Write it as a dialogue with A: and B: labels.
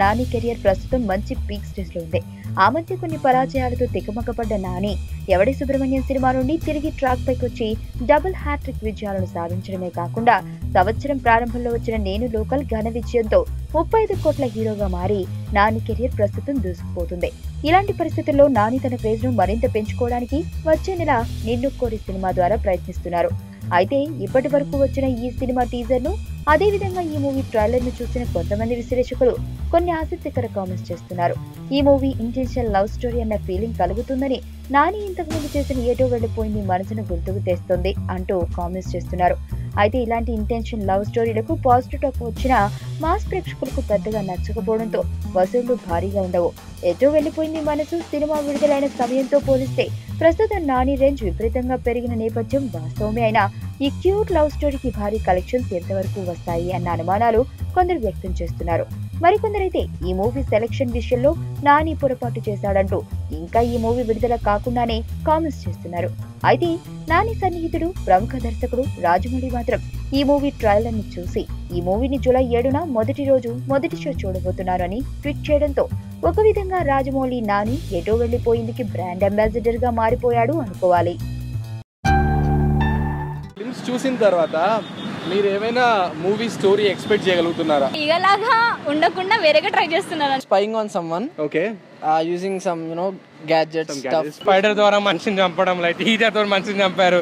A: Nani career ప్రస్తుతం మంచి peak stage లో ఉంది. ఆ మధ్య కొన్ని పరాజయాలతో తికమకపడ్డ నాని ఎవడి సుబ్రహ్మణ్యం సినిమా నుండి తిరిగి ట్రాక్ పైకి వచ్చి డబుల్ హ్యాట్రిక్ విజయాలను సాధించడమే కాకుండా సంవత్సరం ప్రారంభంలో వచ్చిన నేను లోకల్ ఘన విజయంతో 35 కోట్ల హీరోగా మారి నాని కెరియర్ ప్రస్తుతం దూసుకుపోతుంది. ఇలాంటి పరిస్థితుల్లో నాని తన క్రేజ్ ను మరింత పెంచుకోవడానికి వచ్చే నెల నిన్ను కోరి సినిమా ద్వారా ప్రయత్నిస్తున్నారు. అయితే ఇప్పటి వరకు వచ్చిన ఈ సినిమా టీజర్ ను అదేవిధంగా ఈ మూవీ ట్రైలర్ ను చూసిన కొంతమంది విశ్లేషకులు కొన్ని ఆసక్తికర కామెంట్స్ చేస్తున్నారు. ఈ మూవీ ఇంటెన్షనల్ లవ్ స్టోరీ అన్న ఫీలింగ్ కలుగుతుందని, నాని ఇంతకు ముందు చేసిన ఏటో వెళ్లిపోయింది మనసును గుర్తుకు తెస్తుంది అంటూ కామెంట్స్ చేస్తున్నారు. అయితే ఇలాంటి ఇంటెన్షన్ లవ్ స్టోరీలకు పాజిటివ్ టాక్ వచ్చినా మాస్ ప్రేక్షకులకు పెద్దగా నచ్చకపోవడంతో వసూళ్లు భారీగా ఉండవు. ఎటో వెళ్లిపోయింది మనసు సినిమా విడుదలైన సమయంతో పోలిస్తే ప్రస్తుతం నాని రేంజ్ విపరీతంగా పెరిగిన నేపథ్యం వాస్తవమే అయినా ఈ క్యూట్ లవ్ స్టోరీకి భారీ కలెక్షన్స్ ఎంతవరకు వస్తాయి అన్న అనుమానాలు కొందరు వ్యక్తం చేస్తున్నారు. మరికొందరైతే ఈ మూవీ సెలెక్షన్ విషయంలో నాని పొరపాటు చేశాడంటూ ఇంకా ఈ మూవీ విడుదల కాకుండానే కామెంట్స్ చేస్తున్నారు. అయితే నాని సన్నిహితుడు ప్రముఖ దర్శకుడు రాజమౌళి మాత్రం ఈ మూవీ ట్రైలర్ ని చూసి ఈ మూవీని జూలై 7న మొదటి రోజు మొదటి షో చూడబోతున్నారు అని ట్వీట్ చేయడంతో ఒక విధంగా రాజమౌళి నాని ఎటో వెళ్లిపోయిందికి బ్రాండ్ అంబాసిడర్ గా మారిపోయాడు అనుకోవాలి.
B: ఫిల్మ్స్ చూసిన తర్వాత మీరు ఏమైనా మూవీ స్టోరీ ఎక్స్పెక్ట్ చేయగలుగుతున్నారా?
C: ఇలాగా ఉండకుండా వేరేగా ట్రై చేస్తున్నారు.
D: Spying on someone,
B: okay,
D: using some gadgets,
B: spider ద్వారా మనిషిని చంపడం, లైక్ ఈటర్ ద్వారా మనిషిని చంపారు.